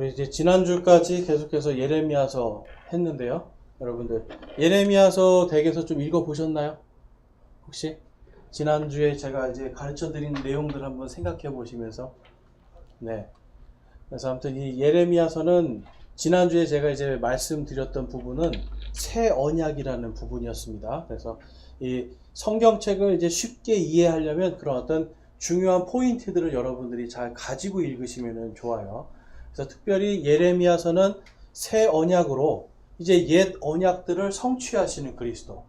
우리 이제 지난주까지 계속해서 예레미야서 했는데요. 여러분들 예레미야서 댁에서 좀 읽어보셨나요? 혹시? 지난주에 제가 이제 가르쳐 드린 내용들 한번 생각해 보시면서 네. 그래서 아무튼 이 예레미야서는 지난주에 제가 이제 말씀드렸던 부분은 새 언약이라는 부분이었습니다. 그래서 이 성경책을 이제 쉽게 이해하려면 그런 어떤 중요한 포인트들을 여러분들이 잘 가지고 읽으시면 좋아요. 그래서 특별히 예레미야서는 새 언약으로 이제 옛 언약들을 성취하시는 그리스도.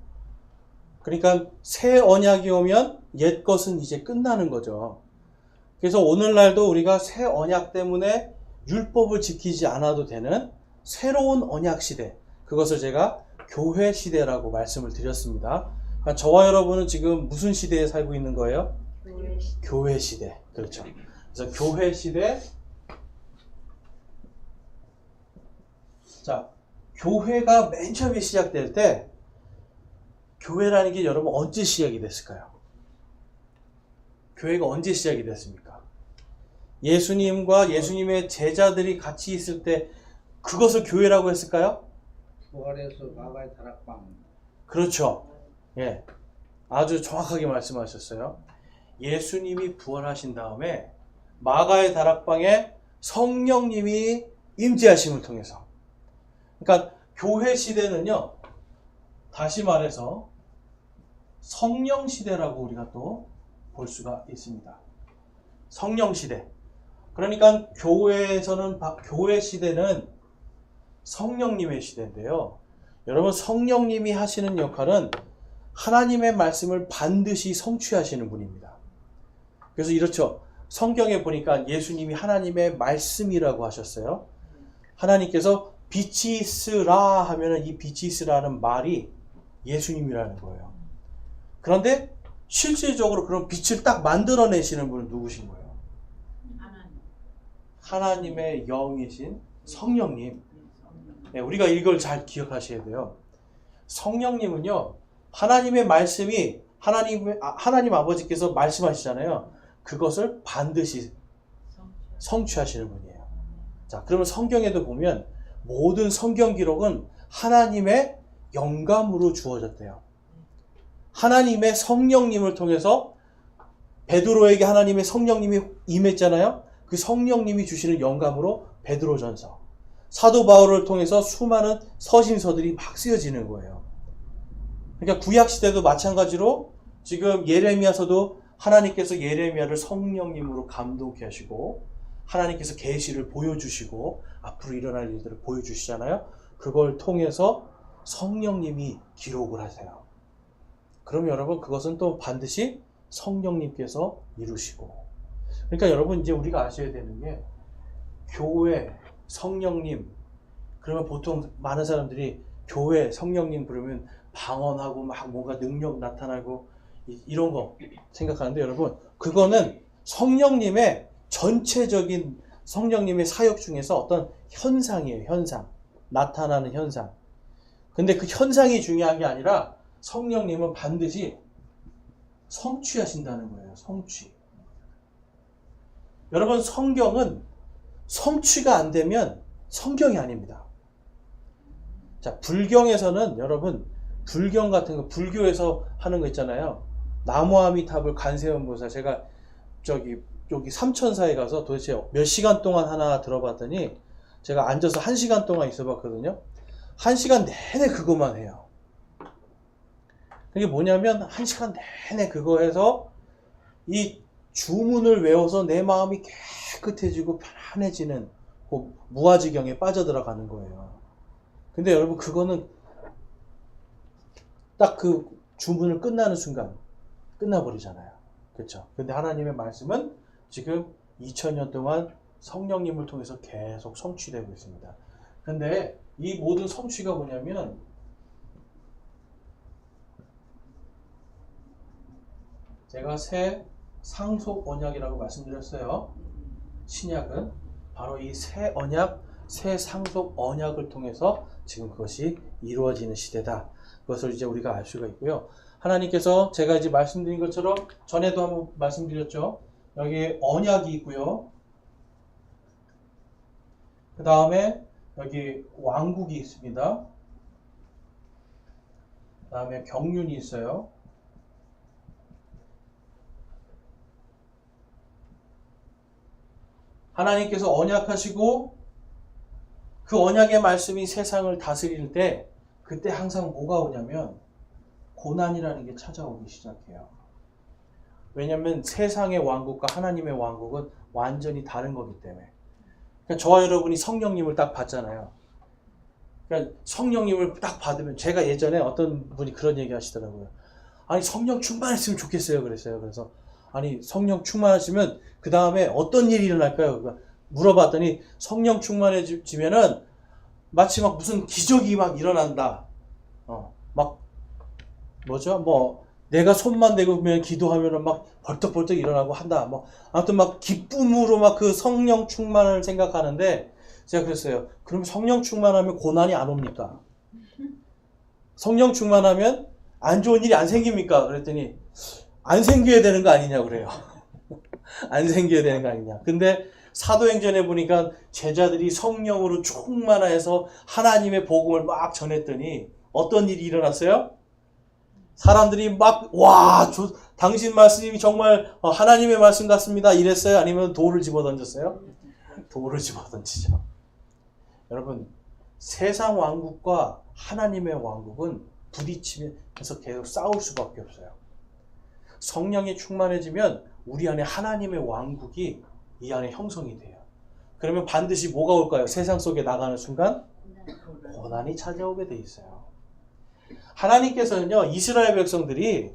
그러니까 새 언약이 오면 옛 것은 이제 끝나는 거죠. 그래서 오늘날도 우리가 새 언약 때문에 율법을 지키지 않아도 되는 새로운 언약 시대, 그것을 제가 교회 시대라고 말씀을 드렸습니다. 그러니까 저와 여러분은 지금 무슨 시대에 살고 있는 거예요? 교회 시대. 그렇죠. 그래서 교회 시대. 자, 교회가 맨 처음에 시작될 때 교회라는 게 여러분 언제 시작이 됐을까요? 교회가 언제 시작이 됐습니까? 예수님과 예수님의 제자들이 같이 있을 때 그것을 교회라고 했을까요? 부활해서 마가의 다락방. 그렇죠. 예, 아주 정확하게 말씀하셨어요. 예수님이 부활하신 다음에 마가의 다락방에 성령님이 임재하심을 통해서, 그러니까 교회 시대는요, 다시 말해서 성령 시대라고 우리가 또 볼 수가 있습니다. 성령 시대. 그러니까 교회에서는 교회 시대는 성령님의 시대인데요. 여러분, 성령님이 하시는 역할은 하나님의 말씀을 반드시 성취하시는 분입니다. 그래서 이렇죠. 성경에 보니까 예수님이 하나님의 말씀이라고 하셨어요. 하나님께서 빛이 있으라 하면은 이 빛이 있으라는 말이 예수님이라는 거예요. 그런데 실질적으로 그런 빛을 딱 만들어내시는 분은 누구신 거예요? 하나님의 영이신 성령님. 네, 우리가 이걸 잘 기억하셔야 돼요. 성령님은요, 하나님의 말씀이 하나님 아버지께서 말씀하시잖아요. 그것을 반드시 성취하시는 분이에요. 자, 그러면 성경에도 보면 모든 성경 기록은 하나님의 영감으로 주어졌대요. 하나님의 성령님을 통해서 베드로에게 하나님의 성령님이 임했잖아요. 그 성령님이 주시는 영감으로 베드로전서, 사도 바울을 통해서 수많은 서신서들이 막 쓰여지는 거예요. 그러니까 구약 시대도 마찬가지로 지금 예레미야서도 하나님께서 예레미야를 성령님으로 감동케 하시고 하나님께서 계시를 보여주시고 앞으로 일어날 일들을 보여주시잖아요. 그걸 통해서 성령님이 기록을 하세요. 그럼 여러분, 그것은 또 반드시 성령님께서 이루시고, 그러니까 여러분, 이제 우리가 아셔야 되는 게 교회, 성령님, 그러면 보통 많은 사람들이 교회, 성령님 그러면 방언하고 막 뭔가 능력 나타나고 이런 거 생각하는데, 여러분, 그거는 성령님의 전체적인 성령님의 사역 중에서 어떤 현상이에요. 현상. 나타나는 현상. 근데 그 현상이 중요한 게 아니라 성령님은 반드시 성취하신다는 거예요. 성취. 여러분, 성경은 성취가 안 되면 성경이 아닙니다. 자, 불경에서는 여러분, 불경 같은 거, 불교에서 하는 거 있잖아요. 나무아미탑을 관세음보살, 제가 여기 삼천사에 가서 도대체 몇 시간 동안 하나 들어봤더니 제가 앉아서 1시간 동안 있어 봤거든요. 1시간 내내 그것만 해요. 그게 뭐냐면 1시간 내내 그거 해서 이 주문을 외워서 내 마음이 깨끗해지고 편안해지는 그 무아지경에 빠져들어가는 거예요. 근데 여러분, 그거는 딱 그 주문을 끝나는 순간 끝나버리잖아요. 그렇죠? 근데 하나님의 말씀은 지금 2000년 동안 성령님을 통해서 계속 성취되고 있습니다. 근데 이 모든 성취가 뭐냐면 제가 새 상속 언약이라고 말씀드렸어요. 신약은 바로 이 새 언약, 새 상속 언약을 통해서 지금 그것이 이루어지는 시대다. 그것을 이제 우리가 알 수가 있고요. 하나님께서 제가 이제 말씀드린 것처럼 전에도 한번 말씀드렸죠. 여기 언약이 있고요. 그 다음에 여기 왕국이 있습니다. 그 다음에 경륜이 있어요. 하나님께서 언약하시고 그 언약의 말씀이 세상을 다스릴 때 그때 항상 뭐가 오냐면 고난이라는 게 찾아오기 시작해요. 왜냐하면 세상의 왕국과 하나님의 왕국은 완전히 다른 거기 때문에. 그러니까 저와 여러분이 성령님을 딱 받잖아요. 그러니까 성령님을 딱 받으면 제가 예전에 어떤 분이 그런 얘기 하시더라고요. 아니 성령 충만했으면 좋겠어요. 그랬어요. 그래서 아니 성령 충만하시면 그 다음에 어떤 일이 일어날까요? 그러니까 물어봤더니 성령 충만해지면은 마치 막 무슨 기적이 막 일어난다. 막 뭐죠? 뭐 내가 손만 대고면 기도하면은 막 벌떡벌떡 일어나고 한다. 뭐 아무튼 막 기쁨으로 막 그 성령 충만을 생각하는데 제가 그랬어요. 그럼 성령 충만하면 고난이 안 옵니까? 성령 충만하면 안 좋은 일이 안 생깁니까? 그랬더니 안 생겨야 되는 거 아니냐 그래요. 안 생겨야 되는 거 아니냐. 근데 사도행전에 보니까 제자들이 성령으로 충만해서 하나님의 복음을 막 전했더니 어떤 일이 일어났어요? 사람들이 막 당신 말씀이 정말 하나님의 말씀 같습니다 이랬어요? 아니면 돌을 집어던졌어요? 돌을 집어던지죠. 여러분 세상 왕국과 하나님의 왕국은 부딪히면서 계속 싸울 수밖에 없어요. 성령이 충만해지면 우리 안에 하나님의 왕국이 이 안에 형성이 돼요. 그러면 반드시 뭐가 올까요? 세상 속에 나가는 순간 고난이 찾아오게 돼 있어요. 하나님께서는요, 이스라엘 백성들이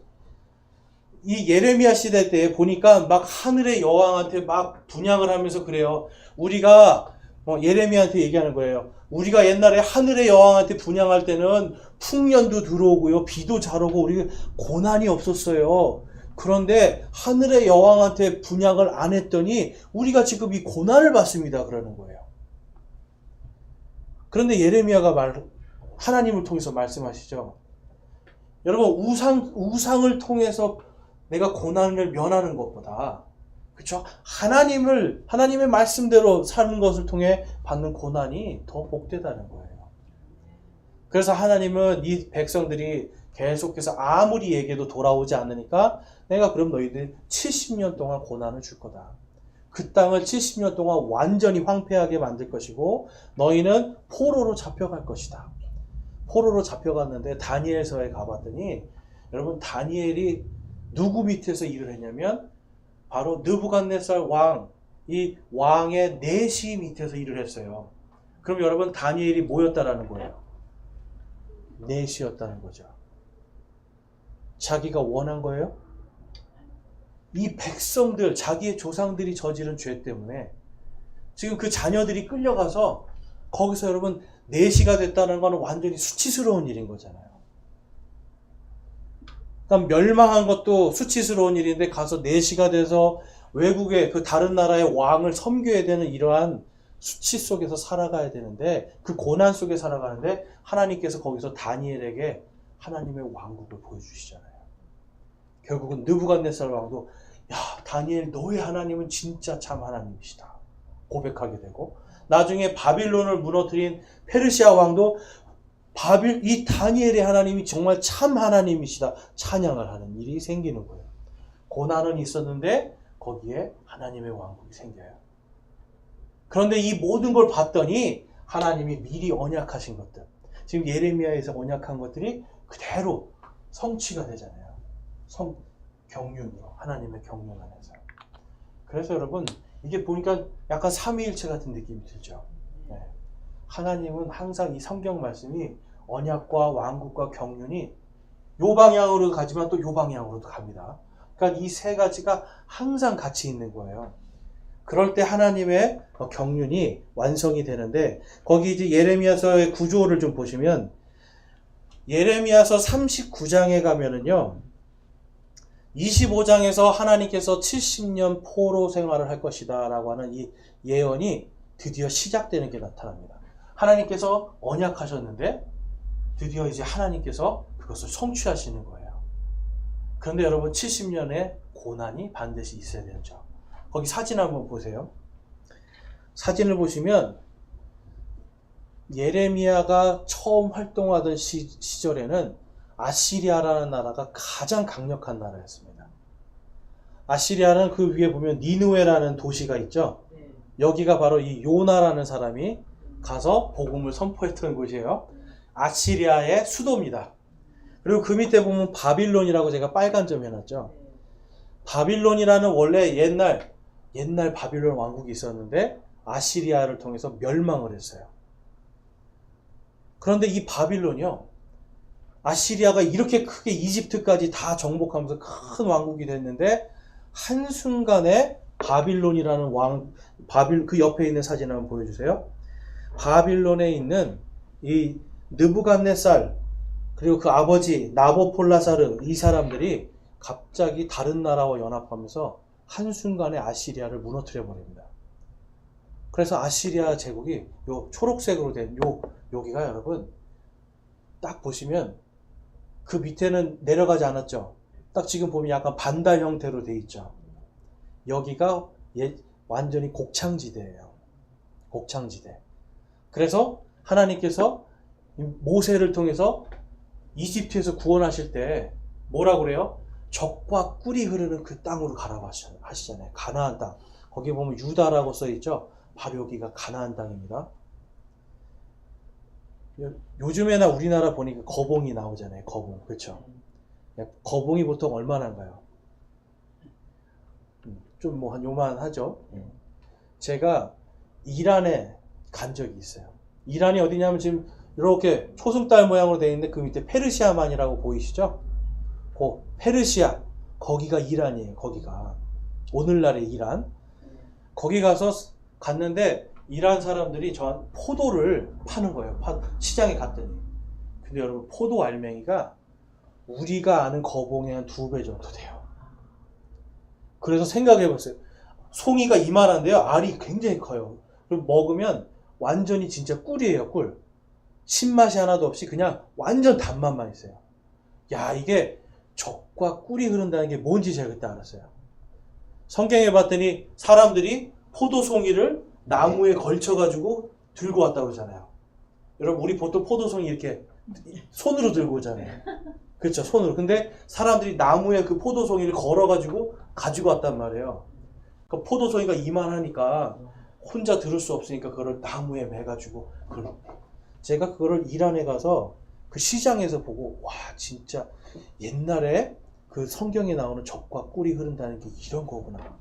이 예레미야 시대 때 보니까 막 하늘의 여왕한테 막 분향을 하면서 그래요. 우리가 예레미야한테 얘기하는 거예요. 우리가 옛날에 하늘의 여왕한테 분향할 때는 풍년도 들어오고요, 비도 잘 오고 우리 고난이 없었어요. 그런데 하늘의 여왕한테 분향을 안 했더니 우리가 지금 이 고난을 받습니다. 그러는 거예요. 그런데 예레미야가 하나님을 통해서 말씀하시죠. 여러분 우상을 통해서 내가 고난을 면하는 것보다 그렇죠? 하나님의 말씀대로 사는 것을 통해 받는 고난이 더 복되다는 거예요. 그래서 하나님은 이 백성들이 계속해서 아무리 얘기해도 돌아오지 않으니까 내가 그럼 너희들 70년 동안 고난을 줄 거다. 그 땅을 70년 동안 완전히 황폐하게 만들 것이고 너희는 포로로 잡혀갈 것이다. 포로로 잡혀갔는데 다니엘서에 가봤더니 여러분 다니엘이 누구 밑에서 일을 했냐면 바로 느부갓네살 왕, 이 왕의 내시 밑에서 일을 했어요. 그럼 여러분 다니엘이 뭐였다라는 거예요? 내시였다는 거죠. 자기가 원한 거예요? 이 백성들, 자기의 조상들이 저지른 죄 때문에 지금 그 자녀들이 끌려가서 거기서 여러분 내시가 됐다는 건 완전히 수치스러운 일인 거잖아요. 그러니까 멸망한 것도 수치스러운 일인데 가서 내시가 돼서 외국의 그 다른 나라의 왕을 섬겨야 되는 이러한 수치 속에서 살아가야 되는데 그 고난 속에 살아가는데 하나님께서 거기서 다니엘에게 하나님의 왕국을 보여주시잖아요. 결국은 느부갓네살 왕도 야 다니엘 너의 하나님은 진짜 참 하나님이시다 고백하게 되고 나중에 바빌론을 무너뜨린 페르시아 왕도 이 다니엘의 하나님이 정말 참 하나님이시다 찬양을 하는 일이 생기는 거예요. 고난은 있었는데 거기에 하나님의 왕국이 생겨요. 그런데 이 모든 걸 봤더니 하나님이 미리 언약하신 것들 지금 예레미야에서 언약한 것들이 그대로 성취가 되잖아요. 경륜으로 하나님의 경륜 안에서. 그래서 여러분 이게 보니까 약간 삼위일체 같은 느낌이 들죠. 네. 하나님은 항상 이 성경 말씀이 언약과 왕국과 경륜이 요 방향으로 가지만 또 요 방향으로도 갑니다. 그러니까 이 세 가지가 항상 같이 있는 거예요. 그럴 때 하나님의 경륜이 완성이 되는데 거기 이제 예레미야서의 구조를 좀 보시면 예레미야서 39장에 가면은요 25장에서 하나님께서 70년 포로 생활을 할 것이다 라고 하는 이 예언이 드디어 시작되는 게 나타납니다. 하나님께서 언약하셨는데 드디어 이제 하나님께서 그것을 성취하시는 거예요. 그런데 여러분 70년의 고난이 반드시 있어야 되죠. 거기 사진 한번 보세요. 사진을 보시면 예레미야가 처음 활동하던 시절에는 아시리아라는 나라가 가장 강력한 나라였습니다. 아시리아는 그 위에 보면 니느웨라는 도시가 있죠. 네. 여기가 바로 이 요나라는 사람이 가서 복음을 선포했던 곳이에요. 아시리아의 수도입니다. 그리고 그 밑에 보면 바빌론이라고 제가 빨간 점 해놨죠. 네. 바빌론이라는 원래 옛날 바빌론 왕국이 있었는데 아시리아를 통해서 멸망을 했어요. 그런데 이 바빌론이요, 아시리아가 이렇게 크게 이집트까지 다 정복하면서 큰 왕국이 됐는데 한순간에 바빌론이라는 그 옆에 있는 사진 한번 보여주세요. 바빌론에 있는 이 느부갓네살 그리고 그 아버지 나보폴라사르, 이 사람들이 갑자기 다른 나라와 연합하면서 한순간에 아시리아를 무너뜨려 버립니다. 그래서 아시리아 제국이 요 초록색으로 된 여기가 여러분 딱 보시면 그 밑에는 내려가지 않았죠. 딱 지금 보면 약간 반달 형태로 돼 있죠. 여기가 완전히 곡창지대예요. 곡창지대. 그래서 하나님께서 모세를 통해서 이집트에서 구원하실 때 뭐라고 그래요? 적과 꿀이 흐르는 그 땅으로 가라고 하시잖아요. 가나안 땅. 거기 보면 유다라고 써 있죠. 바로 여기가 가나안 땅입니다. 요즘에나 우리나라 보니까 거봉이 나오잖아요. 거봉. 그렇죠? 거봉이 보통 얼마나인가요? 좀 뭐 한 요만하죠. 제가 이란에 간 적이 있어요. 이란이 어디냐면 지금 이렇게 초승달 모양으로 되어 있는데 그 밑에 페르시아만이라고 보이시죠? 그 페르시아, 거기가 이란이에요. 거기가 오늘날의 이란. 거기 가서 갔는데 이란 사람들이 저 포도를 파는 거예요. 시장에 갔더니. 근데 여러분 포도 알맹이가 우리가 아는 거봉의 한 2배 정도 돼요. 그래서 생각해봤어요. 송이가 이만한데요. 알이 굉장히 커요. 그리고 먹으면 완전히 진짜 꿀이에요. 꿀. 신맛이 하나도 없이 그냥 완전 단맛만 있어요. 야, 이게 적과 꿀이 흐른다는 게 뭔지 제가 그때 알았어요. 성경에 봤더니 사람들이 포도송이를 나무에 걸쳐가지고 들고 왔다고 그러잖아요. 여러분 우리 보통 포도송이 이렇게 손으로 들고 오잖아요. 그렇죠, 손으로. 근데 사람들이 나무에 그 포도송이를 걸어가지고 가지고 왔단 말이에요. 그 포도송이가 이만하니까 혼자 들을 수 없으니까 그걸 나무에 매가지고 제가 그거를 이란에 가서 그 시장에서 보고 와 진짜 옛날에 그 성경에 나오는 적과 꿀이 흐른다는 게 이런 거구나.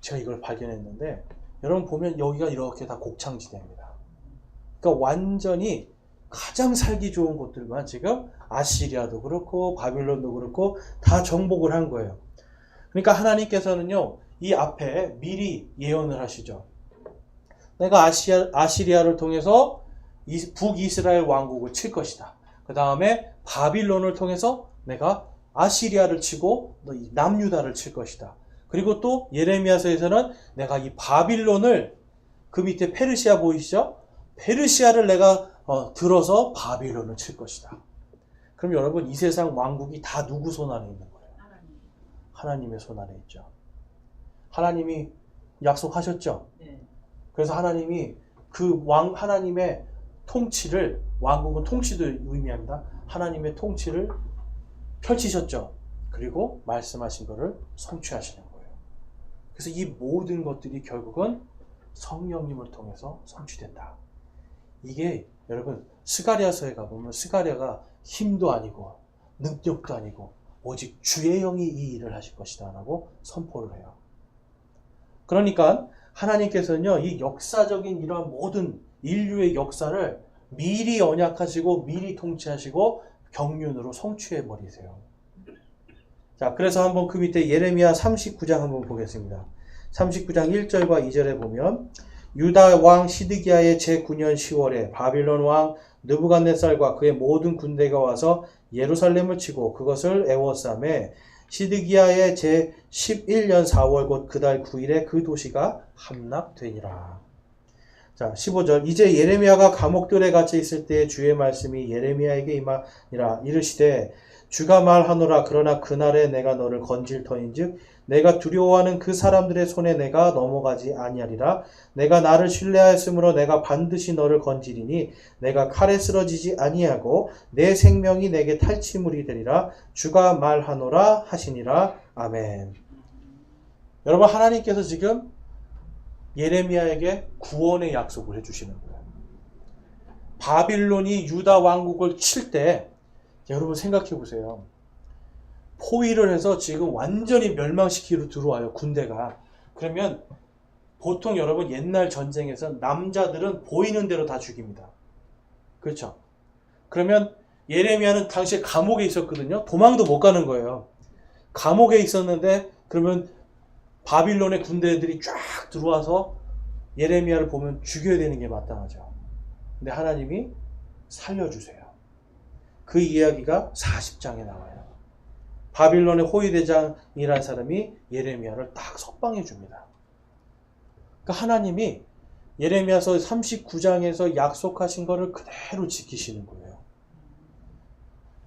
제가 이걸 발견했는데 여러분 보면 여기가 이렇게 다 곡창지대입니다. 그러니까 완전히 가장 살기 좋은 곳들만 지금 아시리아도 그렇고 바빌론도 그렇고 다 정복을 한 거예요. 그러니까 하나님께서는요 이 앞에 미리 예언을 하시죠. 내가 아시리아를 통해서 북이스라엘 왕국을 칠 것이다. 그 다음에 바빌론을 통해서 내가 아시리아를 치고 남유다를 칠 것이다. 그리고 또 예레미야서에서는 내가 이 바빌론을 그 밑에 페르시아 보이시죠? 페르시아를 내가 들어서 바빌론을 칠 것이다. 그럼 여러분 이 세상 왕국이 다 누구 손 안에 있는 거예요? 하나님의 손 안에 있죠. 하나님이 약속하셨죠? 네. 그래서 하나님이 하나님의 통치를, 왕국은 통치도 의미합니다. 하나님의 통치를 펼치셨죠. 그리고 말씀하신 것을 성취하시는 거예요. 그래서 이 모든 것들이 결국은 성령님을 통해서 성취된다. 이게 여러분 스가랴서에 가보면 스가랴가 힘도 아니고 능력도 아니고 오직 주의 영이 이 일을 하실 것이다 라고 선포를 해요. 그러니까 하나님께서는요 이 역사적인 이러한 모든 인류의 역사를 미리 언약하시고 미리 통치하시고 경륜으로 성취해 버리세요. 자, 그래서 한번 그 밑에 예레미야 39장 한번 보겠습니다. 39장 1절과 2절에 보면 유다 왕 시드기야의 제9년 10월에 바빌론 왕 느부갓네살과 그의 모든 군대가 와서 예루살렘을 치고 그것을 에워싸매 시드기야의 제11년 4월 곧 그달 9일에 그 도시가 함락되니라. 자, 15절. 이제 예레미야가 감옥들에 갇혀 있을 때 주의 말씀이 예레미야에게 임하니라. 이르시되 주가 말하노라. 그러나 그날에 내가 너를 건질 터인즉 내가 두려워하는 그 사람들의 손에 내가 넘어가지 아니하리라. 내가 나를 신뢰하였으므로 내가 반드시 너를 건지리니 내가 칼에 쓰러지지 아니하고 내 생명이 내게 탈취물이 되리라. 주가 말하노라 하시니라. 아멘. 여러분, 하나님께서 지금 예레미야에게 구원의 약속을 해주시는 거예요. 바빌론이 유다 왕국을 칠 때 여러분 생각해 보세요. 포위를 해서 지금 완전히 멸망시키러 들어와요, 군대가. 그러면 보통 여러분 옛날 전쟁에서 남자들은 보이는 대로 다 죽입니다. 그렇죠? 그러면 예레미야는 당시에 감옥에 있었거든요. 도망도 못 가는 거예요. 감옥에 있었는데 그러면 바빌론의 군대들이 쫙 들어와서 예레미야를 보면 죽여야 되는 게 마땅하죠. 근데 하나님이 살려주세요. 그 이야기가 40장에 나와요. 바빌론의 호위대장이라는 사람이 예레미야를 딱 석방해 줍니다. 그러니까 하나님이 예레미야서 39장에서 약속하신 거를 그대로 지키시는 거예요.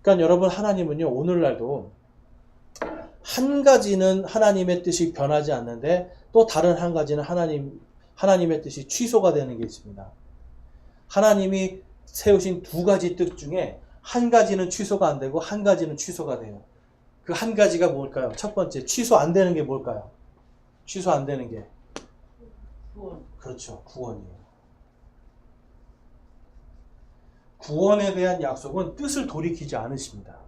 그러니까 여러분, 하나님은요, 오늘날도 한 가지는 하나님의 뜻이 변하지 않는데 또 다른 한 가지는 하나님의 뜻이 취소가 되는 게 있습니다. 하나님이 세우신 두 가지 뜻 중에 한 가지는 취소가 안 되고 한 가지는 취소가 돼요. 그 한 가지가 뭘까요? 첫 번째, 취소 안 되는 게 뭘까요? 취소 안 되는 게 구원. 그렇죠, 구원이에요. 구원에 대한 약속은 뜻을 돌이키지 않으십니다.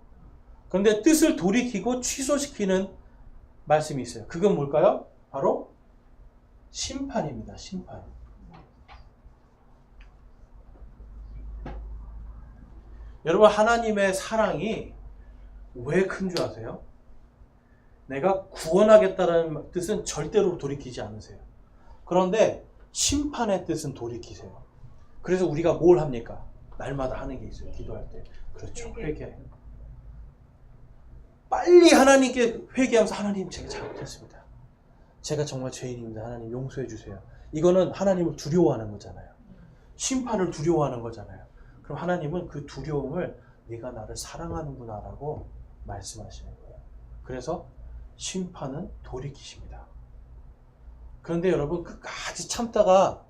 그런데 뜻을 돌이키고 취소시키는 말씀이 있어요. 그건 뭘까요? 바로 심판입니다. 심판. 여러분, 하나님의 사랑이 왜 큰 줄 아세요? 내가 구원하겠다는 뜻은 절대로 돌이키지 않으세요. 그런데 심판의 뜻은 돌이키세요. 그래서 우리가 뭘 합니까? 날마다 하는 게 있어요. 기도할 때. 그렇죠. 회개. 빨리 하나님께 회개하면서 하나님, 제가 잘못했습니다. 제가 정말 죄인입니다. 하나님 용서해 주세요. 이거는 하나님을 두려워하는 거잖아요. 심판을 두려워하는 거잖아요. 그럼 하나님은 그 두려움을 네가 나를 사랑하는구나 라고 말씀하시는 거예요. 그래서 심판은 돌이키십니다. 그런데 여러분, 끝까지 참다가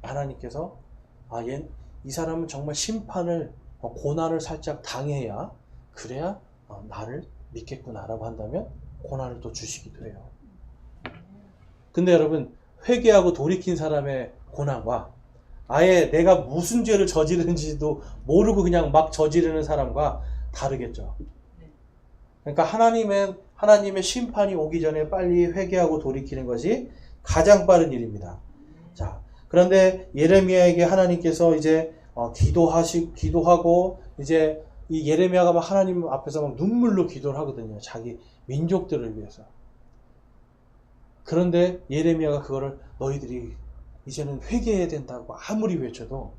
하나님께서 이 사람은 정말 심판을, 고난을 살짝 당해야, 그래야 나를 믿겠구나라고 한다면 고난을 또 주시기도 해요. 근데 여러분, 회개하고 돌이킨 사람의 고난과 아예 내가 무슨 죄를 저지르는지도 모르고 그냥 막 저지르는 사람과 다르겠죠. 그러니까 하나님의 심판이 오기 전에 빨리 회개하고 돌이키는 것이 가장 빠른 일입니다. 자, 그런데 예레미야에게 하나님께서 이제 기도하고 이제 이 예레미야가 막 하나님 앞에서 막 눈물로 기도를 하거든요. 자기 민족들을 위해서. 그런데 예레미야가 그거를 너희들이 이제는 회개해야 된다고 아무리 외쳐도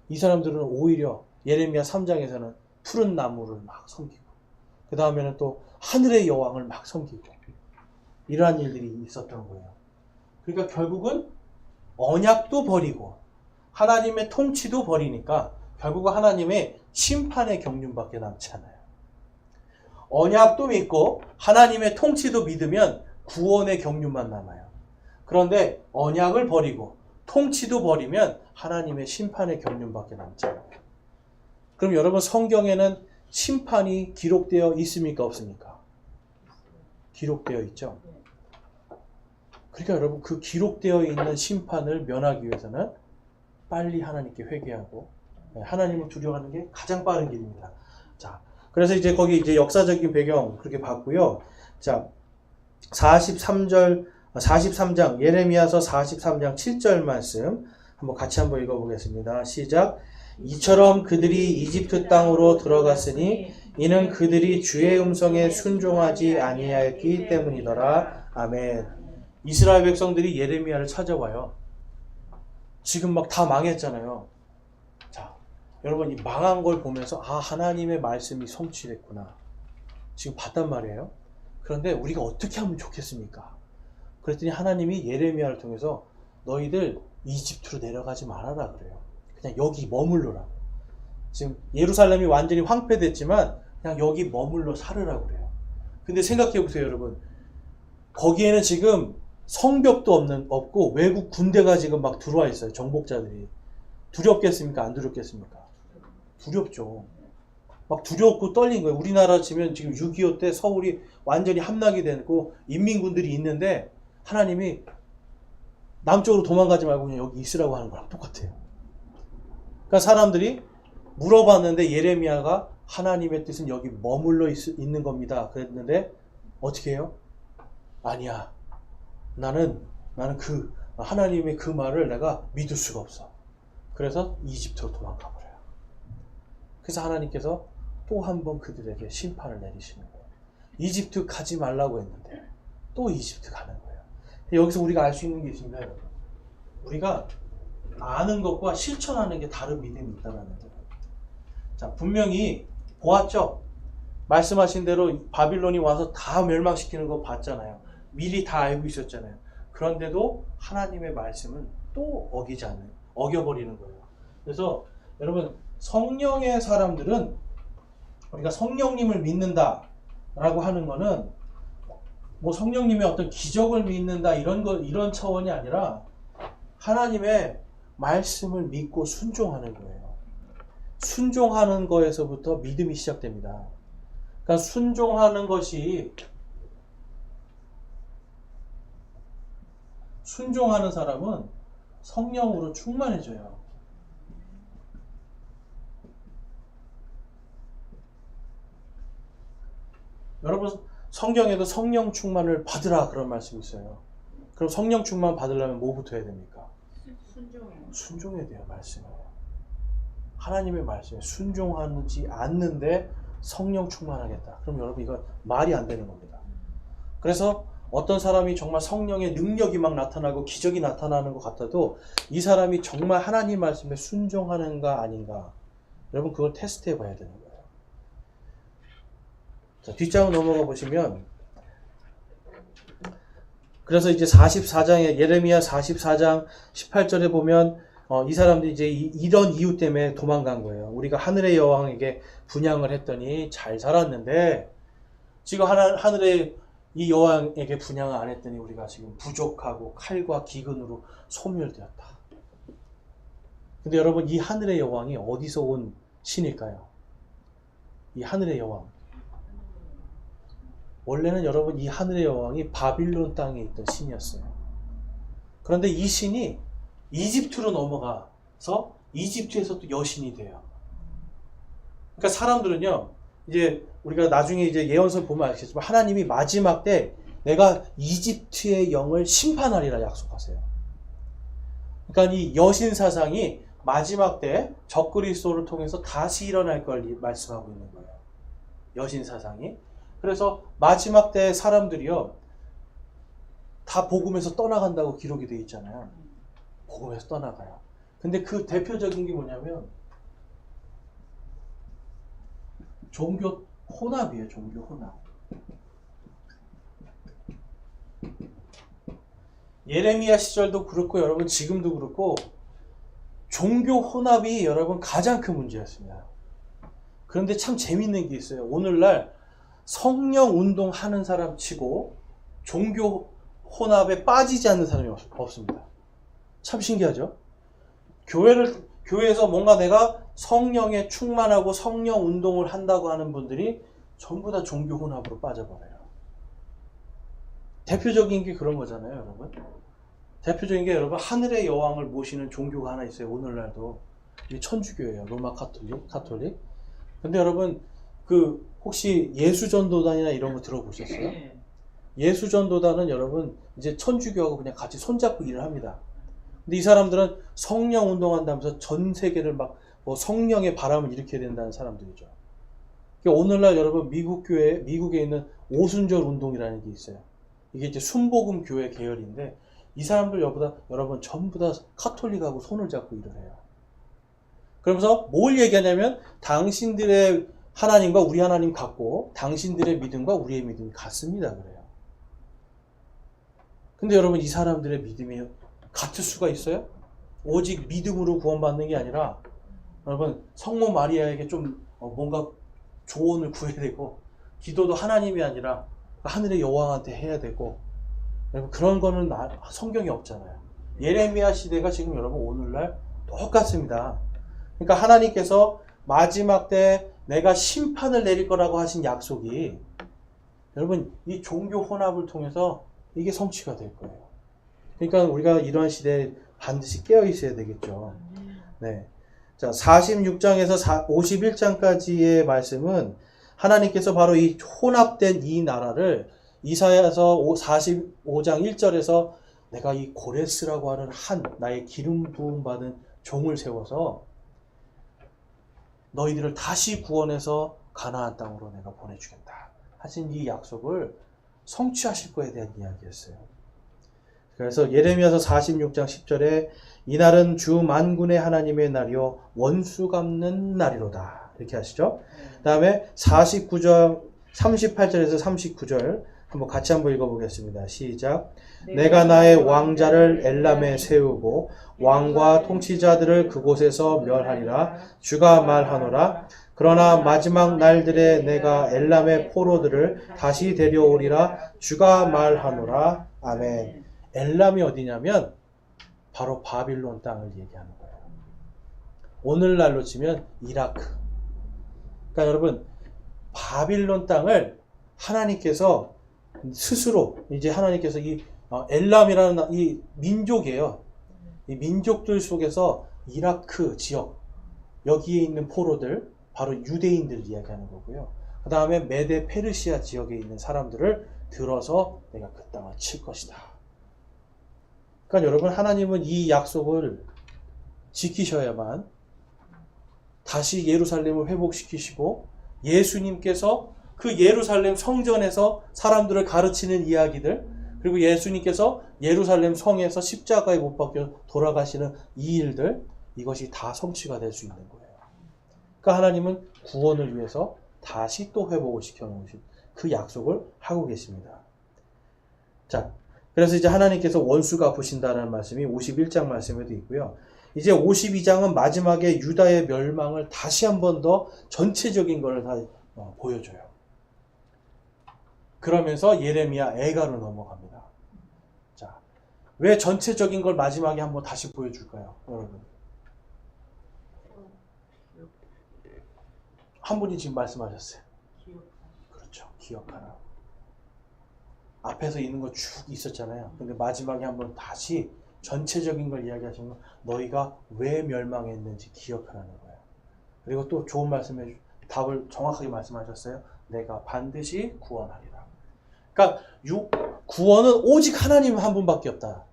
이 사람들은 오히려 예레미야 3장에서는 푸른 나무를 막 섬기고 그 다음에는 또 하늘의 여왕을 막 섬기고 이러한 일들이 있었던 거예요. 그러니까 결국은 언약도 버리고 하나님의 통치도 버리니까 결국은 하나님의 심판의 경륜밖에 남지 않아요. 언약도 믿고 하나님의 통치도 믿으면 구원의 경륜만 남아요. 그런데 언약을 버리고 통치도 버리면 하나님의 심판의 경륜밖에 남지 않아요. 그럼 여러분, 성경에는 심판이 기록되어 있습니까? 없습니까? 기록되어 있죠. 그러니까 여러분, 그 기록되어 있는 심판을 면하기 위해서는 빨리 하나님께 회개하고 하나님을 두려워하는 게 가장 빠른 길입니다. 자, 그래서 이제 거기 이제 역사적인 배경 그렇게 봤고요. 자, 43장 예레미야서 43장 7절 말씀 같이 한번 읽어보겠습니다. 시작. 이처럼 그들이 이집트 땅으로 들어갔으니 이는 그들이 주의 음성에 순종하지 아니하였기 때문이더라. 아멘. 이스라엘 백성들이 예레미야를 찾아와요. 지금 막 다 망했잖아요. 자, 여러분, 이 망한 걸 보면서 하나님의 말씀이 성취됐구나. 지금 봤단 말이에요. 그런데 우리가 어떻게 하면 좋겠습니까? 그랬더니 하나님이 예레미야를 통해서 너희들 이집트로 내려가지 말아라 그래요. 그냥 여기 머물러라. 지금 예루살렘이 완전히 황폐됐지만 그냥 여기 머물러 살으라 그래요. 근데 생각해 보세요, 여러분. 거기에는 지금 성벽도 없고 외국 군대가 지금 막 들어와 있어요. 정복자들이. 두렵겠습니까? 안 두렵겠습니까? 두렵죠. 막 두렵고 떨린 거예요. 우리나라 치면 지금 6.25 때 서울이 완전히 함락이 되고 인민군들이 있는데 하나님이 남쪽으로 도망가지 말고 그냥 여기 있으라고 하는 거랑 똑같아요. 그러니까 사람들이 물어봤는데 예레미야가 하나님의 뜻은 여기 머물러 있는 겁니다. 그랬는데 어떻게 해요? 아니야. 나는 그 하나님의 그 말을 내가 믿을 수가 없어. 그래서 이집트로 도망가 버려요. 그래서 하나님께서 또 한 번 그들에게 심판을 내리시는 거예요. 이집트 가지 말라고 했는데 또 이집트 가는 거예요. 여기서 우리가 알 수 있는 게 있습니다, 여러분. 우리가 아는 것과 실천하는 게 다른 믿음이 있다는 거예요. 자, 분명히 보았죠? 말씀하신 대로 바빌론이 와서 다 멸망시키는 거 봤잖아요. 미리 다 알고 있었잖아요. 그런데도 하나님의 말씀은 또 어겨버리는 거예요. 그래서 여러분, 성령의 사람들은 우리가 성령님을 믿는다라고 하는 거는 뭐 성령님의 어떤 기적을 믿는다 이런 차원이 아니라 하나님의 말씀을 믿고 순종하는 거예요. 순종하는 거에서부터 믿음이 시작됩니다. 그러니까 순종하는 것이 순종하는 사람은 성령으로 충만해져요. 여러분 성경에도 성령 충만을 받으라 그런 말씀이 있어요. 그럼 성령 충만 받으려면 뭐부터 해야 됩니까? 순종해야 돼요. 말씀에. 하나님의 말씀에 순종하지 않는데 성령 충만하겠다. 그럼 여러분 이거 말이 안 되는 겁니다. 그래서 어떤 사람이 정말 성령의 능력이 막 나타나고 기적이 나타나는 것 같아도 이 사람이 정말 하나님 말씀에 순종하는가 아닌가, 여러분 그걸 테스트해 봐야 되는 거예요. 자, 뒷장 넘어가 보시면, 그래서 이제 44장에 예레미야 44장 18절에 보면 이 사람들이 이제 이런 이유 때문에 도망간 거예요. 우리가 하늘의 여왕에게 분향을 했더니 잘 살았는데 지금 하늘의 이 여왕에게 분향을 안 했더니 우리가 지금 부족하고 칼과 기근으로 소멸되었다. 근데 여러분 이 하늘의 여왕이 어디서 온 신일까요? 이 하늘의 여왕. 원래는 여러분 이 하늘의 여왕이 바빌론 땅에 있던 신이었어요. 그런데 이 신이 이집트로 넘어가서 이집트에서 또 여신이 돼요. 그러니까 사람들은요, 이제 우리가 나중에 이제 예언서 보면 알겠지만 하나님이 마지막 때 내가 이집트의 영을 심판하리라 약속하세요. 그러니까 이 여신 사상이 마지막 때 적그리스도를 통해서 다시 일어날 걸 말씀하고 있는 거예요. 여신 사상이. 그래서 마지막 때 사람들이요 다 복음에서 떠나간다고 기록이 되어 있잖아요. 복음에서 떠나가요. 근데 그 대표적인 게 뭐냐면 종교 혼합이에요. 종교 혼합. 예레미야 시절도 그렇고 여러분 지금도 그렇고 종교 혼합이 여러분 가장 큰 문제였습니다. 그런데 참 재밌는 게 있어요. 오늘날 성령 운동하는 사람 치고 종교 혼합에 빠지지 않는 사람이 없습니다. 참 신기하죠? 교회에서 뭔가 내가 성령에 충만하고 성령 운동을 한다고 하는 분들이 전부 다 종교 혼합으로 빠져버려요. 대표적인 게 그런 거잖아요, 여러분. 대표적인 게 여러분 하늘의 여왕을 모시는 종교가 하나 있어요. 오늘날도 이게 천주교예요. 로마 카톨릭. 근데 여러분 그 혹시 예수전도단이나 이런 거 들어보셨어요? 예수전도단은 여러분 이제 천주교하고 그냥 같이 손잡고 일을 합니다. 근데 이 사람들은 성령 운동한다면서 전 세계를 막 뭐 성령의 바람을 일으켜야 된다는 사람들이죠. 그러니까 오늘날 여러분 미국에 있는 오순절 운동이라는 게 있어요. 이게 이제 순복음 교회 계열인데 이 사람들 여러분 전부 다 카톨릭하고 손을 잡고 일을 해요. 그러면서 뭘 얘기하냐면 당신들의 하나님과 우리 하나님 같고 당신들의 믿음과 우리의 믿음이 같습니다. 그래요. 근데 여러분 이 사람들의 믿음이 같을 수가 있어요? 오직 믿음으로 구원받는 게 아니라 여러분 성모 마리아에게 좀 뭔가 조언을 구해야 되고 기도도 하나님이 아니라 하늘의 여왕한테 해야 되고 여러분 그런 거는 성경에 없잖아요. 예레미야 시대가 지금 여러분 오늘날 똑같습니다. 그러니까 하나님께서 마지막 때 내가 심판을 내릴 거라고 하신 약속이 여러분 이 종교 혼합을 통해서 이게 성취가 될 거예요. 그러니까 우리가 이러한 시대에 반드시 깨어 있어야 되겠죠. 네. 자, 46장에서 51장까지의 말씀은 하나님께서 바로 이 혼합된 이 나라를 이사야서 45장 1절에서 내가 이 고레스라고 하는 한 나의 기름 부음 받은 종을 세워서 너희들을 다시 구원해서 가나안 땅으로 내가 보내주겠다 하신 이 약속을 성취하실 거에 대한 이야기였어요. 그래서 예레미야서 46장 10절에 이날은 주 만군의 하나님의 날이요 원수 갚는 날이로다 이렇게 하시죠. 그 다음에 49절 38절에서 39절 한번 같이 한번 읽어보겠습니다. 시작. 내가 나의 왕자를 엘람에 세우고 왕과 통치자들을 그곳에서 멸하리라 주가 말하노라. 그러나 마지막 날들에 내가 엘람의 포로들을 다시 데려오리라 주가 말하노라. 아멘. 엘람이 어디냐면 바로 바빌론 땅을 얘기하는 거예요. 오늘날로 치면 이라크. 그러니까 여러분 바빌론 땅을 하나님께서 스스로 이제 하나님께서 이 엘람이라는 이 민족이에요. 이 민족들 속에서 이라크 지역 여기에 있는 포로들 바로 유대인들을 이야기하는 거고요. 그 다음에 메데 페르시아 지역에 있는 사람들을 들어서 내가 그 땅을 칠 것이다. 그러니까 여러분 하나님은 이 약속을 지키셔야만 다시 예루살렘을 회복시키시고 예수님께서 그 예루살렘 성전에서 사람들을 가르치는 이야기들 그리고 예수님께서 예루살렘 성에서 십자가에 못 박혀 돌아가시는 이 일들 이것이 다 성취가 될 수 있는 거예요. 그러니까 하나님은 구원을 위해서 다시 또 회복을 시켜놓으신 그 약속을 하고 계십니다. 자, 그래서 이제 하나님께서 원수 갚으신다는 말씀이 51장 말씀에도 있고요. 이제 52장은 마지막에 유다의 멸망을 다시 한 번 더 전체적인 걸 다 보여줘요. 그러면서 예레미야 애가로 넘어갑니다. 자, 왜 전체적인 걸 마지막에 한번 다시 보여줄까요, 여러분? 한 분이 지금 말씀하셨어요. 그렇죠, 기억하라. 앞에서 있는 거 쭉 있었잖아요. 근데 마지막에 한번 다시 전체적인 걸 이야기하신 건 너희가 왜 멸망했는지 기억하라는 거예요. 그리고 또 좋은 말씀에 답을 정확하게 말씀하셨어요. 내가 반드시 구원하리라. 그러니까 구원은 오직 하나님 한 분밖에 없다.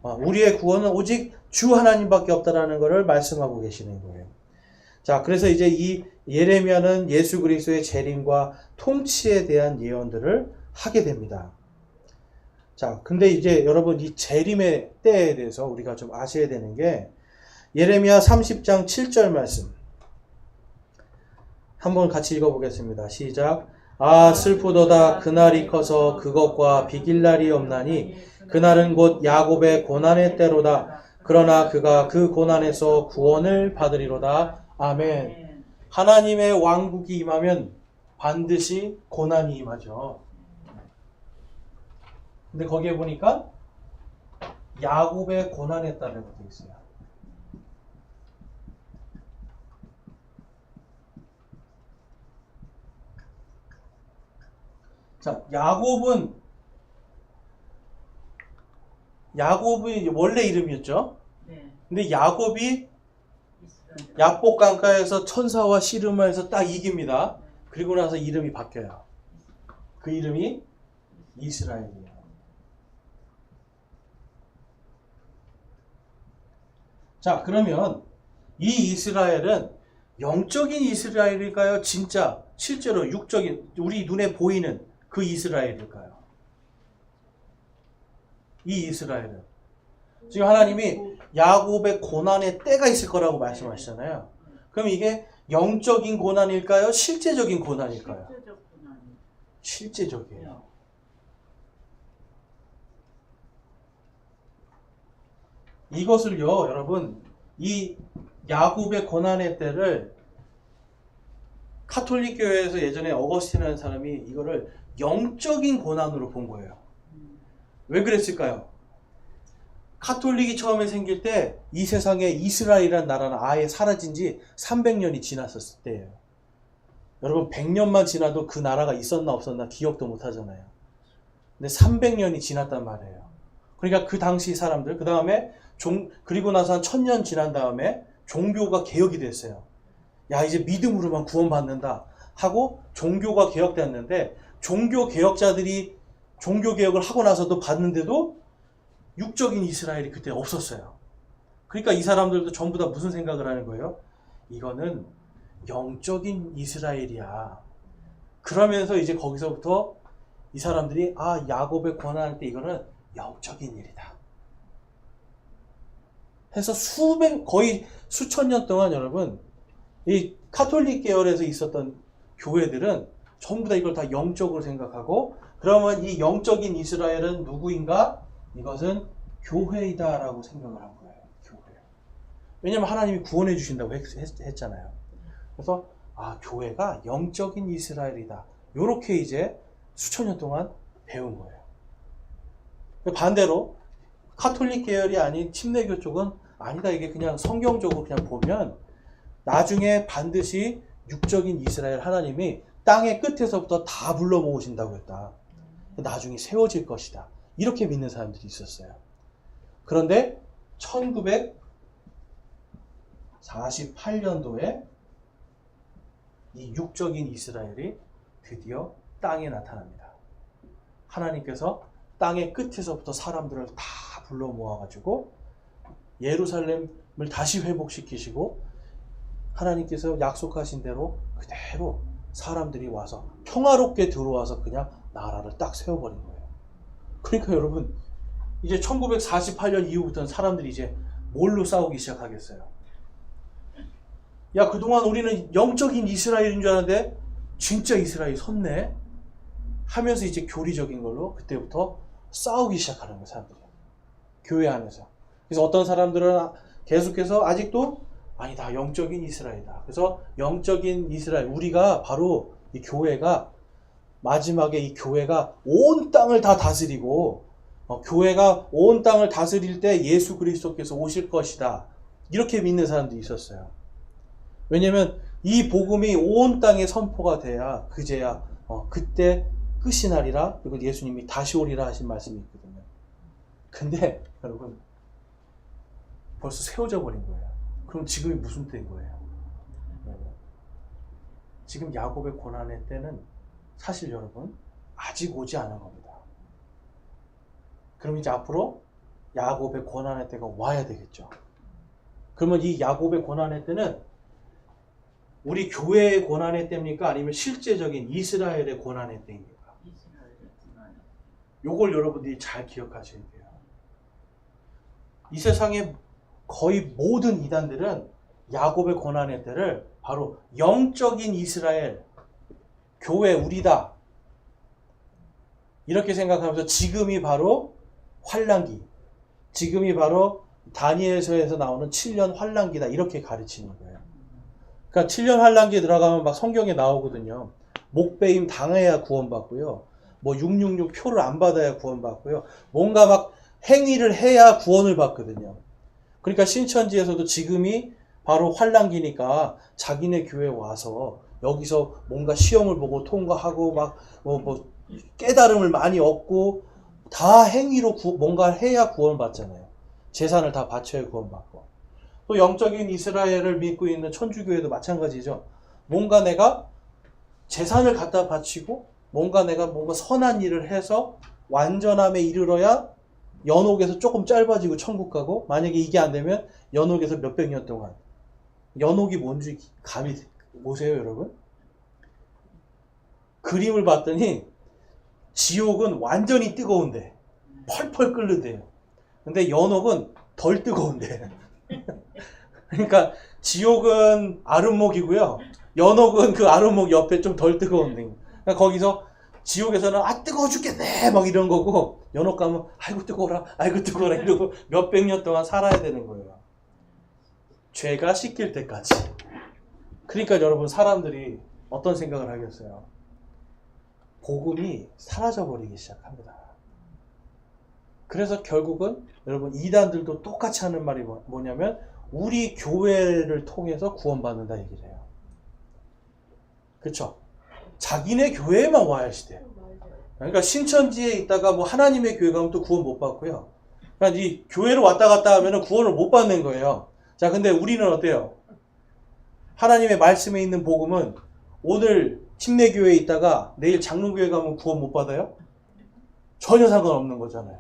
우리의 구원은 오직 주 하나님밖에 없다라는 것을 말씀하고 계시는 거예요. 자, 그래서 이제 이 예레미야는 예수 그리스도의 재림과 통치에 대한 예언들을 하게 됩니다. 자, 근데 이제 여러분 이 재림의 때에 대해서 우리가 좀 아셔야 되는 게 예레미야 30장 7절 말씀 한번 같이 읽어보겠습니다. 시작. 아 슬프도다 그날이 커서 그것과 비길 날이 없나니 그날은 곧 야곱의 고난의 때로다. 그러나 그가 그 고난에서 구원을 받으리로다. 아멘. 하나님의 왕국이 임하면 반드시 고난이 임하죠. 근데 거기에 보니까 야곱의 고난에 따르게 되어 있어요. 자, 야곱이 원래 이름이었죠. 네. 근데 야곱이 야복 강가에서 천사와 씨름해서 딱 이깁니다. 그리고 나서 이름이 바뀌어요. 그 이름이 이스라엘이에요. 자, 그러면 이 이스라엘은 영적인 이스라엘일까요? 진짜 실제로 육적인 우리 눈에 보이는 그 이스라엘일까요? 이 이스라엘은 지금 하나님이 야곱의 고난의 때가 있을 거라고 말씀하시잖아요. 그럼 이게 영적인 고난일까요? 실제적인 고난일까요? 실제적 고난. 실제적이에요. 이것을요, 여러분, 이 야곱의 고난의 때를 카톨릭 교회에서 예전에 어거스틴이라는 사람이 이거를 영적인 고난으로 본 거예요. 왜 그랬을까요? 카톨릭이 처음에 생길 때 이 세상에 이스라엘이라는 나라는 아예 사라진 지 300년이 지났었을 때예요. 여러분 100년만 지나도 그 나라가 있었나 없었나 기억도 못 하잖아요. 근데 300년이 지났단 말이에요. 그러니까 그 당시 사람들, 그 다음에 그리고 나서 한 1000년 지난 다음에 종교가 개혁이 됐어요. 야, 이제 믿음으로만 구원받는다 하고 종교가 개혁됐는데, 종교 개혁자들이 종교 개혁을 하고 나서도 봤는데도 육적인 이스라엘이 그때 없었어요. 그러니까 이 사람들도 전부 다 무슨 생각을 하는 거예요? 이거는 영적인 이스라엘이야. 그러면서 이제 거기서부터 이 사람들이 야곱의 고난할 때 이거는 영적인 일이다 해서 거의 수천 년 동안 여러분 이 카톨릭 계열에서 있었던 교회들은 전부 다 이걸 다 영적으로 생각하고, 그러면 이 영적인 이스라엘은 누구인가? 이것은 교회이다라고 생각을 한 거예요. 교회. 왜냐하면 하나님이 구원해 주신다고 했잖아요. 그래서 교회가 영적인 이스라엘이다. 이렇게 이제 수천 년 동안 배운 거예요. 반대로 카톨릭 계열이 아닌 침례교 쪽은 아니다. 이게 그냥 성경적으로 그냥 보면 나중에 반드시 육적인 이스라엘 하나님이 땅의 끝에서부터 다 불러 모으신다고 했다. 나중에 세워질 것이다. 이렇게 믿는 사람들이 있었어요. 그런데 1948년도에 이 육적인 이스라엘이 드디어 땅에 나타납니다. 하나님께서 땅의 끝에서부터 사람들을 다 불러 모아가지고 예루살렘을 다시 회복시키시고, 하나님께서 약속하신 대로 그대로 사람들이 와서 평화롭게 들어와서 그냥 나라를 딱 세워버린 거예요. 그러니까 여러분 이제 1948년 이후부터는 사람들이 이제 뭘로 싸우기 시작하겠어요? 야, 그동안 우리는 영적인 이스라엘인 줄 알았는데 진짜 이스라엘이 섰네 하면서 이제 교리적인 걸로 그때부터 싸우기 시작하는 거예요, 사람들이. 교회 안에서. 그래서 어떤 사람들은 계속해서 아직도 아니다, 영적인 이스라엘이다. 그래서 영적인 이스라엘, 우리가 바로 이 교회가 마지막에 이 교회가 온 땅을 다 다스리고, 교회가 온 땅을 다스릴 때 예수 그리스도께서 오실 것이다. 이렇게 믿는 사람도 있었어요. 왜냐면 이 복음이 온 땅에 선포가 돼야 그제야 그때 끝이 나리라, 그리고 예수님이 다시 오리라 하신 말씀이 있거든요. 근데 여러분 벌써 세워져 버린 거예요. 그럼 지금이 무슨 때인 거예요? 지금 야곱의 고난의 때는 사실 여러분 아직 오지 않은 겁니다. 그럼 이제 앞으로 야곱의 고난의 때가 와야 되겠죠. 그러면 이 야곱의 고난의 때는 우리 교회의 고난의 때입니까? 아니면 실제적인 이스라엘의 고난의 때입니까? 요걸 여러분들이 잘 기억하셔야 돼요. 이 세상의 거의 모든 이단들은 야곱의 고난의 때를 바로 영적인 이스라엘, 교회 우리다 이렇게 생각하면서 지금이 바로 환란기, 지금이 바로 다니엘서에서 나오는 7년 환란기다 이렇게 가르치는 거예요. 그러니까 7년 환란기에 들어가면 막 성경에 나오거든요. 목베임 당해야 구원받고요. 뭐 666 표를 안 받아야 구원받고요. 뭔가 막 행위를 해야 구원을 받거든요. 그러니까 신천지에서도 지금이 바로 환란기니까 자기네 교회에 와서 여기서 뭔가 시험을 보고 통과하고 막 뭐 깨달음을 많이 얻고 다 행위로 뭔가 해야 구원받잖아요. 재산을 다 바쳐야 구원받고. 또 영적인 이스라엘을 믿고 있는 천주교회도 마찬가지죠. 뭔가 내가 재산을 갖다 바치고 뭔가 내가 선한 일을 해서 완전함에 이르러야 연옥에서 조금 짧아지고 천국 가고, 만약에 이게 안 되면 연옥에서 몇백 년 동안. 연옥이 뭔지 감이 보세요, 여러분? 그림을 봤더니 지옥은 완전히 뜨거운데 펄펄 끓는데요. 근데 연옥은 덜 뜨거운데. 그러니까 지옥은 아름목이고요. 연옥은 그 아름목 옆에 좀 덜 뜨거운데. 그러니까 거기서 지옥에서는 아 뜨거워 죽겠네 막 이런 거고, 연옥 가면 아이고 뜨거워라 아이고 뜨거워라 이러고 몇백 년 동안 살아야 되는 거예요. 죄가 씻길 때까지. 그러니까 여러분, 사람들이 어떤 생각을 하겠어요? 복음이 사라져버리기 시작합니다. 그래서 결국은 여러분, 이단들도 똑같이 하는 말이 뭐냐면 우리 교회를 통해서 구원받는다 얘기를 해요. 그렇죠? 자기네 교회에만 와야 시대. 그러니까 신천지에 있다가 뭐 하나님의 교회 가면 또 구원 못 받고요. 그러니까 이 교회로 왔다 갔다 하면 구원을 못 받는 거예요. 자, 근데 우리는 어때요? 하나님의 말씀에 있는 복음은 오늘 침례교회에 있다가 내일 장로교회 가면 구원 못 받아요? 전혀 상관없는 거잖아요.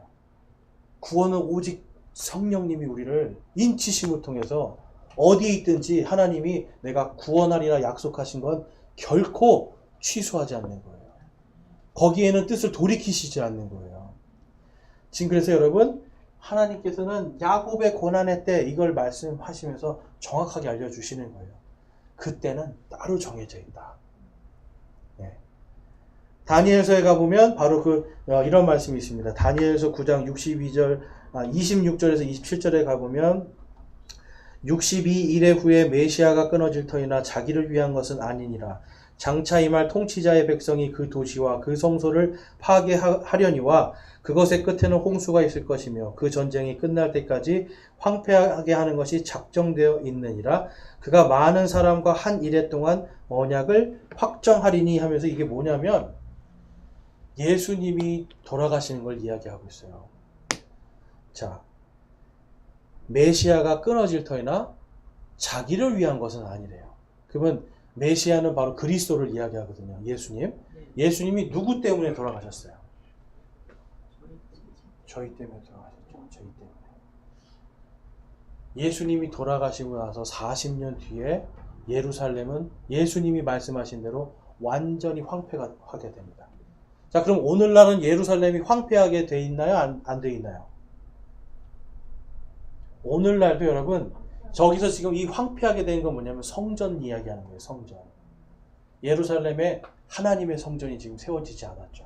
구원은 오직 성령님이 우리를 인치심을 통해서 어디에 있든지 하나님이 내가 구원하리라 약속하신 건 결코 취소하지 않는 거예요. 거기에는 뜻을 돌이키시지 않는 거예요. 지금 그래서 여러분, 하나님께서는 야곱의 고난의 때 이걸 말씀하시면서 정확하게 알려주시는 거예요. 그때는 따로 정해져 있다. 네. 다니엘서에 가보면 바로 이런 말씀이 있습니다. 다니엘서 9장 26절에서 27절에 가보면 62일의 후에 메시아가 끊어질 터이나 자기를 위한 것은 아니니라. 장차 임할 통치자의 백성이 그 도시와 그 성소를 파괴하려니와 그것의 끝에는 홍수가 있을 것이며 그 전쟁이 끝날 때까지 황폐하게 하는 것이 작정되어 있느니라. 그가 많은 사람과 한 이래 동안 언약을 확정하리니 하면서 이게 뭐냐면 예수님이 돌아가시는 걸 이야기하고 있어요. 자, 메시아가 끊어질 터이나 자기를 위한 것은 아니래요. 그러면 메시아는 바로 그리스도를 이야기하거든요. 예수님. 예수님이 누구 때문에 돌아가셨어요? 저희 때문에 돌아가셨죠. 저희 때문에. 예수님이 돌아가시고 나서 40년 뒤에 예루살렘은 예수님이 말씀하신 대로 완전히 황폐가 하게 됩니다. 자, 그럼 오늘날은 예루살렘이 황폐하게 돼 있나요? 안 돼 있나요? 오늘날도 여러분, 저기서 지금 이 황폐하게 된 건 뭐냐면 성전 이야기하는 거예요. 성전. 예루살렘에 하나님의 성전이 지금 세워지지 않았죠.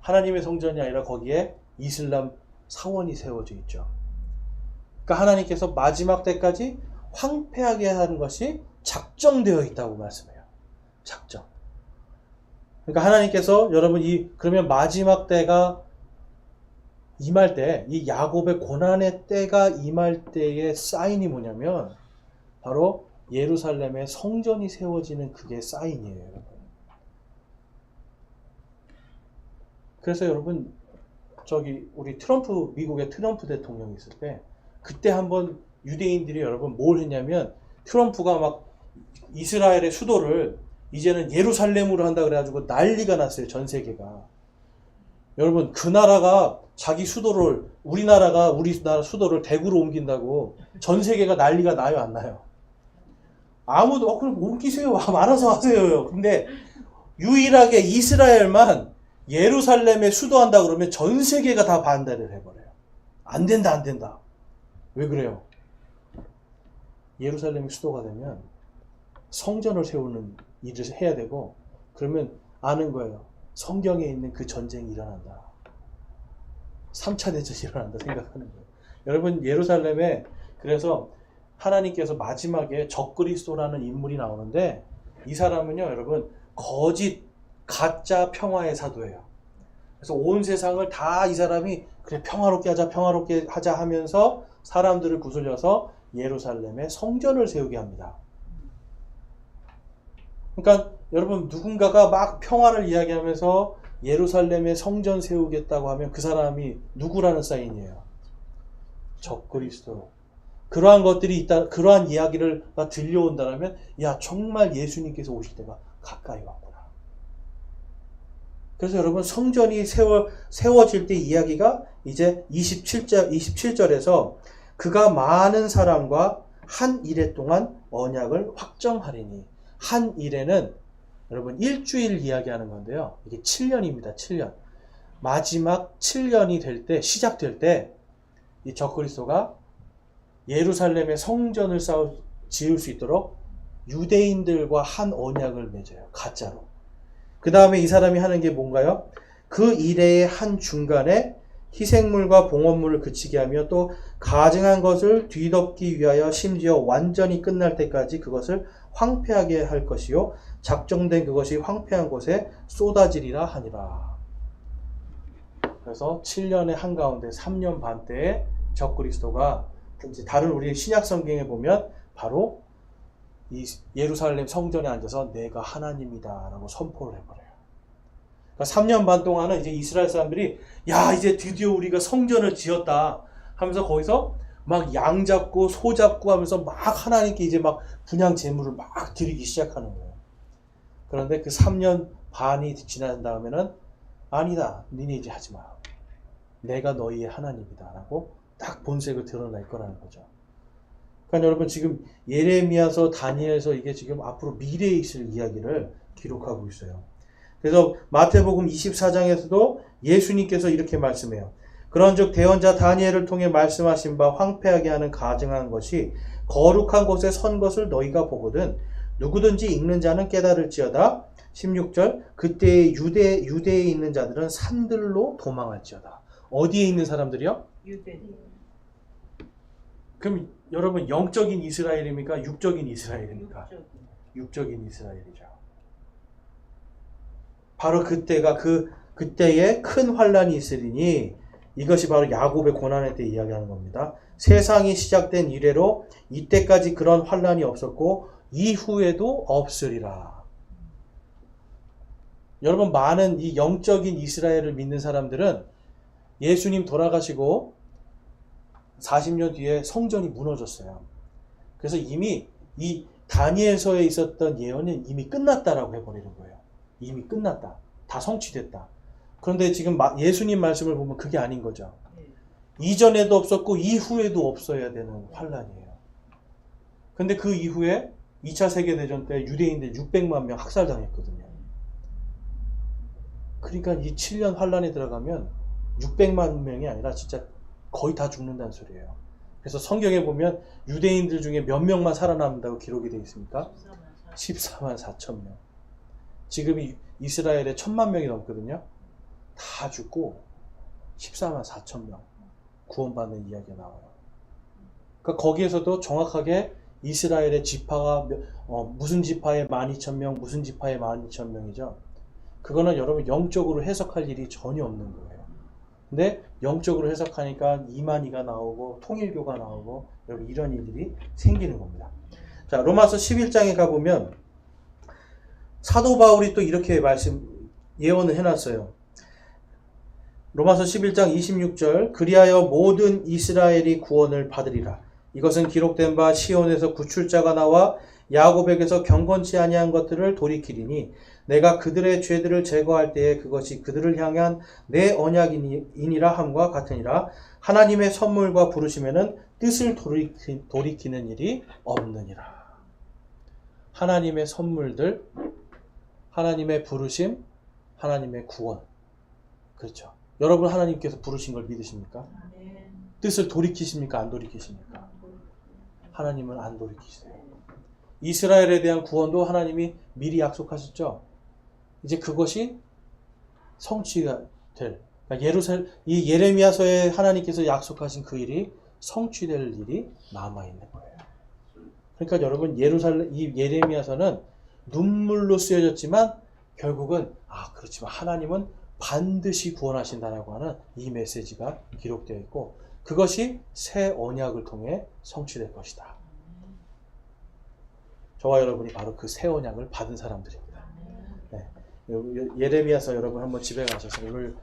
하나님의 성전이 아니라 거기에 이슬람 사원이 세워져 있죠. 그러니까 하나님께서 마지막 때까지 황폐하게 하는 것이 작정되어 있다고 말씀해요. 작정. 그러니까 하나님께서 여러분 그러면 마지막 때가 임할 때, 이 야곱의 고난의 때가 임할 때의 사인이 뭐냐면 바로 예루살렘에 성전이 세워지는 그게 사인이에요, 여러분. 그래서 여러분, 우리 미국의 트럼프 대통령이 있을 때 그때 한번 유대인들이 여러분 뭘 했냐면 트럼프가 막 이스라엘의 수도를 이제는 예루살렘으로 한다 그래가지고 난리가 났어요, 전 세계가. 여러분, 그 나라가 자기 수도를, 우리나라 수도를 대구로 옮긴다고 전 세계가 난리가 나요, 안 나요? 아무도 그럼 옮기세요, 알아서 하세요. 근데 유일하게 이스라엘만 예루살렘에 수도한다 그러면 전 세계가 다 반대를 해버려요. 안 된다, 안 된다. 왜 그래요? 예루살렘이 수도가 되면 성전을 세우는 일을 해야 되고, 그러면 아는 거예요. 성경에 있는 그 전쟁이 일어난다. 3차 대전이 일어난다 생각하는 거예요. 여러분, 예루살렘에 그래서 하나님께서 마지막에 적그리스도라는 인물이 나오는데, 이 사람은요, 여러분, 가짜 평화의 사도예요. 그래서 온 세상을 다 이 사람이 그래 평화롭게 하자 하면서 사람들을 구슬려서 예루살렘에 성전을 세우게 합니다. 그러니까 여러분, 누군가가 막 평화를 이야기하면서 예루살렘에 성전 세우겠다고 하면 그 사람이 누구라는 사인이에요? 적그리스도. 그러한 것들이 있다, 그러한 이야기를 들려온다면, 야, 정말 예수님께서 오실 때가 가까이 왔구나. 그래서 여러분, 성전이 세워질 때 이야기가 이제 27절에서 그가 많은 사람과 한 이래 동안 언약을 확정하리니, 한 이래는 여러분 일주일 이야기하는 건데요. 이게 7년입니다. 7년. 마지막 7년이 될 때, 시작될 때 이 적그리스도가 예루살렘의 성전을 지을 수 있도록 유대인들과 한 언약을 맺어요. 가짜로. 그 다음에 이 사람이 하는 게 뭔가요? 그 일의 한 중간에 희생물과 봉헌물을 그치게 하며 또 가증한 것을 뒤덮기 위하여 심지어 완전히 끝날 때까지 그것을 황폐하게 할 것이요 작정된 그것이 황폐한 곳에 쏟아지리라 하니라. 그래서 7년의 한가운데 3년 반 때에 적그리스도가 이제 다른 우리 신약 성경에 보면 바로 이 예루살렘 성전에 앉아서 내가 하나님이다라고 선포를 해버려요. 그러니까 3년 반 동안은 이제 이스라엘 사람들이 야 이제 드디어 우리가 성전을 지었다 하면서 거기서 막 양 잡고 소 잡고 하면서 막 하나님께 이제 막 분향 제물을 막 드리기 시작하는 거예요. 그런데 그 3년 반이 지난 다음에는 아니다 니네 이제 하지 마. 내가 너희의 하나님이다 라고 딱 본색을 드러낼 거라는 거죠. 그러니까 여러분 지금 예레미야서 다니엘서 이게 지금 앞으로 미래에 있을 이야기를 기록하고 있어요. 그래서 마태복음 24장에서도 예수님께서 이렇게 말씀해요. 그런즉 대언자 다니엘을 통해 말씀하신 바 황폐하게 하는 가증한 것이 거룩한 곳에 선 것을 너희가 보거든 누구든지 읽는 자는 깨달을지어다. 16절 그때의 유대에 있는 자들은 산들로 도망할지어다. 어디에 있는 사람들이요? 유대. 그럼 여러분 영적인 이스라엘입니까? 육적인 이스라엘입니까? 육적. 육적인 이스라엘이죠. 바로 그때가 그때에 큰 환란이 있으리니 이것이 바로 야곱의 고난의 때 이야기하는 겁니다. 세상이 시작된 이래로 이때까지 그런 환란이 없었고 이후에도 없으리라. 여러분 많은 이 영적인 이스라엘을 믿는 사람들은 예수님 돌아가시고 40년 뒤에 성전이 무너졌어요. 그래서 이미 이 다니엘서에 있었던 예언은 이미 끝났다라고 해버리는 거예요. 이미 끝났다. 다 성취됐다. 그런데 지금 예수님 말씀을 보면 그게 아닌 거죠. 이전에도 없었고 이후에도 없어야 되는 환란이에요. 근데 그 이후에 2차 세계대전 때 유대인들 600만 명 학살당했거든요. 그러니까 이 7년 환란에 들어가면 600만 명이 아니라 진짜 거의 다 죽는다는 소리예요. 그래서 성경에 보면 유대인들 중에 몇 명만 살아남는다고 기록이 되어 있습니까? 14만 4천 명. 지금 이스라엘에 1000만 명이 넘거든요. 다 죽고 14만 4천 명 구원받는 이야기가 나와요. 그러니까 거기에서도 정확하게 이스라엘의 지파가 무슨 지파에 12,000명, 무슨 지파에 12,000명이죠. 그거는 여러분 영적으로 해석할 일이 전혀 없는 거예요. 근데 영적으로 해석하니까 이만희가 나오고 통일교가 나오고 여러분 이런 일들이 생기는 겁니다. 자, 로마서 11장에 가보면 사도 바울이 또 이렇게 예언을 해놨어요. 로마서 11장 26절 그리하여 모든 이스라엘이 구원을 받으리라. 이것은 기록된 바 시온에서 구출자가 나와 야곱에게서 경건치 아니한 것들을 돌이키리니 내가 그들의 죄들을 제거할 때에 그것이 그들을 향한 내 언약이니라 함과 같으니라. 하나님의 선물과 부르심에는 뜻을 돌이키는 일이 없느니라. 하나님의 선물들, 하나님의 부르심, 하나님의 구원. 그렇죠. 여러분 하나님께서 부르신 걸 믿으십니까? 뜻을 돌이키십니까? 안 돌이키십니까? 하나님은 안 돌이키세요. 이스라엘에 대한 구원도 하나님이 미리 약속하셨죠. 이제 그것이 성취가 될, 그러니까 이 예레미야서에 하나님께서 약속하신 그 일이 성취될 일이 남아있는 거예요. 그러니까 여러분 이 예레미야서는 눈물로 쓰여졌지만 결국은 그렇지만 하나님은 반드시 구원하신다라고 하는 이 메시지가 기록되어 있고 그것이 새 언약을 통해 성취될 것이다. 저와 여러분이 바로 그 새 언약을 받은 사람들입니다. 네. 예레미야서 여러분 한번 집에 가셔서 오늘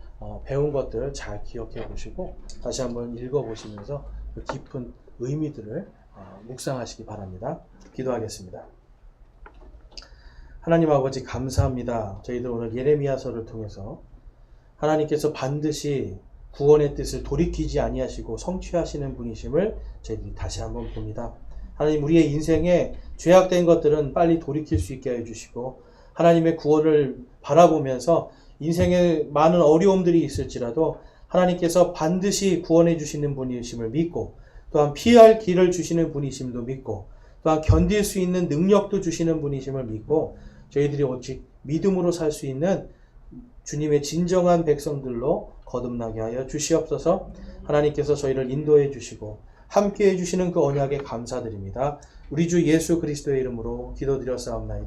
배운 것들 잘 기억해 보시고 다시 한번 읽어 보시면서 그 깊은 의미들을 묵상하시기 바랍니다. 기도하겠습니다. 하나님 아버지 감사합니다. 저희들 오늘 예레미야서를 통해서 하나님께서 반드시 구원의 뜻을 돌이키지 아니하시고 성취하시는 분이심을 저희들이 다시 한번 봅니다. 하나님 우리의 인생에 죄악된 것들은 빨리 돌이킬 수 있게 해주시고 하나님의 구원을 바라보면서 인생에 많은 어려움들이 있을지라도 하나님께서 반드시 구원해 주시는 분이심을 믿고 또한 피할 길을 주시는 분이심도 믿고 또한 견딜 수 있는 능력도 주시는 분이심을 믿고 저희들이 오직 믿음으로 살 수 있는 주님의 진정한 백성들로 거듭나게 하여 주시옵소서. 하나님께서 저희를 인도해 주시고 함께해 주시는 그 언약에 감사드립니다. 우리 주 예수 그리스도의 이름으로 기도드렸사옵나이다.